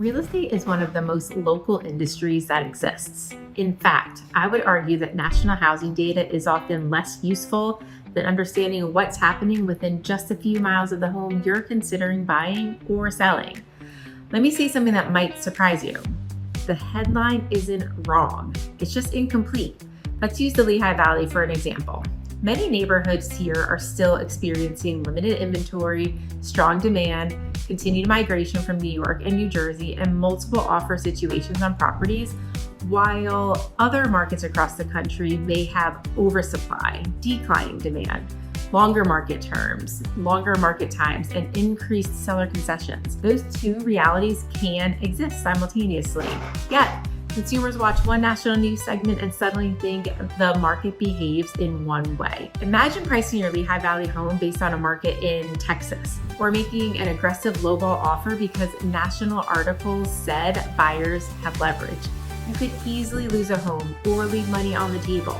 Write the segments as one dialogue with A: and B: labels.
A: Real estate is one of the most local industries that exists. In fact, I would argue that national housing data is often less useful than understanding what's happening within just a few miles of the home you're considering buying or selling. Let me say something that might surprise you. The headline isn't wrong, it's just incomplete. Let's use the Lehigh Valley for an example. Many neighborhoods here are still experiencing limited inventory, strong demand, continued migration from New York and New Jersey, and multiple offer situations on properties, while other markets across the country may have oversupply, declining demand, longer market terms, longer market times, and increased seller concessions. Those two realities can exist simultaneously. Yet, consumers watch one national news segment and suddenly think the market behaves in one way. Imagine pricing your Lehigh Valley home based on a market in Texas, or making an aggressive lowball offer because national articles said buyers have leverage. You could easily lose a home or leave money on the table.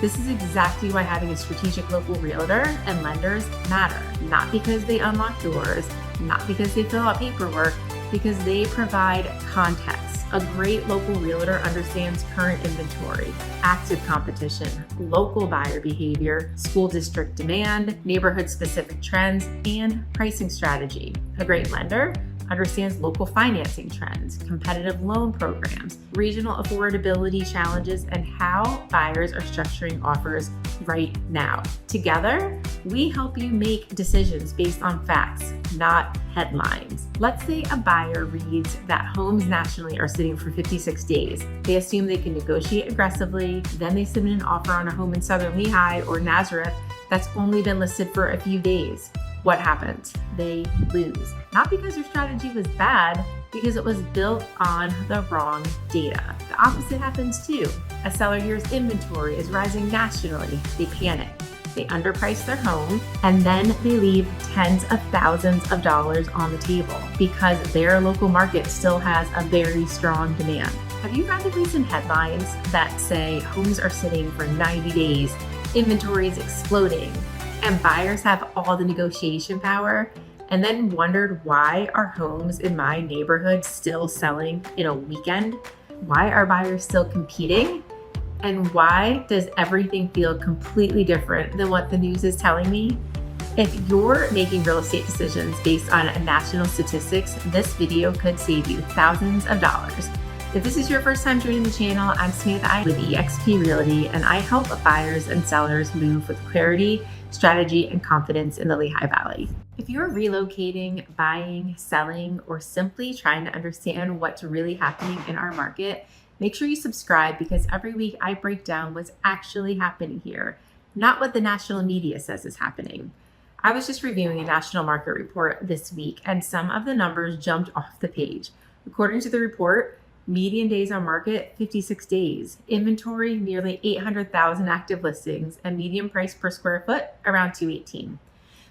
A: This is exactly why having a strategic local realtor and lenders matter, not because they unlock doors, not because they fill out paperwork, because they provide context. A great local realtor understands current inventory, active competition, local buyer behavior, school district demand, neighborhood-specific trends, and pricing strategy. A great lender understands local financing trends, competitive loan programs, regional affordability challenges, and how buyers are structuring offers right now. Together, we help you make decisions based on facts, not headlines. Let's say a buyer reads that homes nationally are sitting for 56 days. They assume they can negotiate aggressively, then they submit an offer on a home in Southern Lehigh or Nazareth that's only been listed for a few days. What happens? They lose. Not because your strategy was bad, because it was built on the wrong data. The opposite happens too. A seller hears inventory is rising nationally. They panic. They underprice their home, and then they leave tens of thousands of dollars on the table because their local market still has a very strong demand. Have you read the recent headlines that say homes are sitting for 90 days, inventory is exploding, and buyers have all the negotiation power, and then wondered why are homes in my neighborhood still selling in a weekend? Why are buyers still competing? And why does everything feel completely different than what the news is telling me? If you're making real estate decisions based on national statistics, this video could save you thousands of dollars. If this is your first time joining the channel, I'm Samantha with eXp Realty, and I help buyers and sellers move with clarity, strategy, and confidence in the Lehigh Valley. If you're relocating, buying, selling, or simply trying to understand what's really happening in our market, make sure you subscribe because every week I break down what's actually happening here, not what the national media says is happening. I was just reviewing a national market report this week, and some of the numbers jumped off the page. According to the report, median days on market, 56 days. Inventory, nearly 800,000 active listings, and median price per square foot, around $218.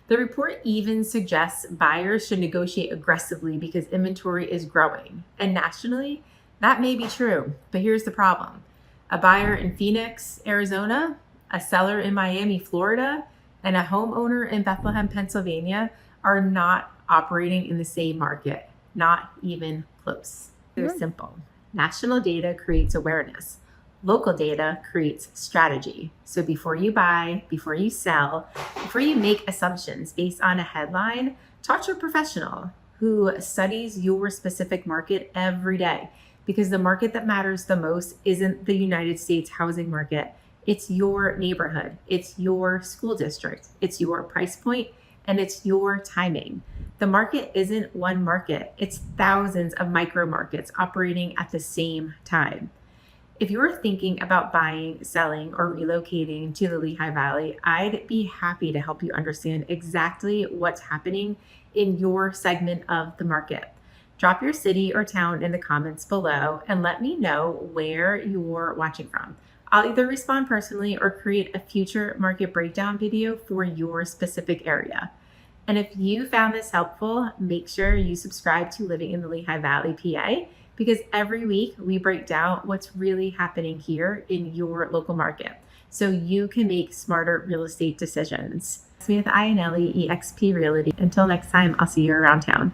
A: The report even suggests buyers should negotiate aggressively because inventory is growing. And nationally, that may be true, but here's the problem. A buyer in Phoenix, Arizona, a seller in Miami, Florida, and a homeowner in Bethlehem, Pennsylvania are not operating in the same market, not even close. They're simple. National data creates awareness. Local data creates strategy. So before you buy, before you sell, before you make assumptions based on a headline, talk to a professional who studies your specific market every day. Because the market that matters the most isn't the United States housing market. It's your neighborhood. It's your school district. It's your price point, and it's your timing. The market isn't one market. It's thousands of micro markets operating at the same time. If you're thinking about buying, selling, or relocating to the Lehigh Valley, I'd be happy to help you understand exactly what's happening in your segment of the market. Drop your city or town in the comments below and let me know where you're watching from. I'll either respond personally or create a future market breakdown video for your specific area. And if you found this helpful, make sure you subscribe to Living in the Lehigh Valley, PA, because every week we break down what's really happening here in your local market so you can make smarter real estate decisions. Samantha Iannelli, eXp Realty. Until next time, I'll see you around town.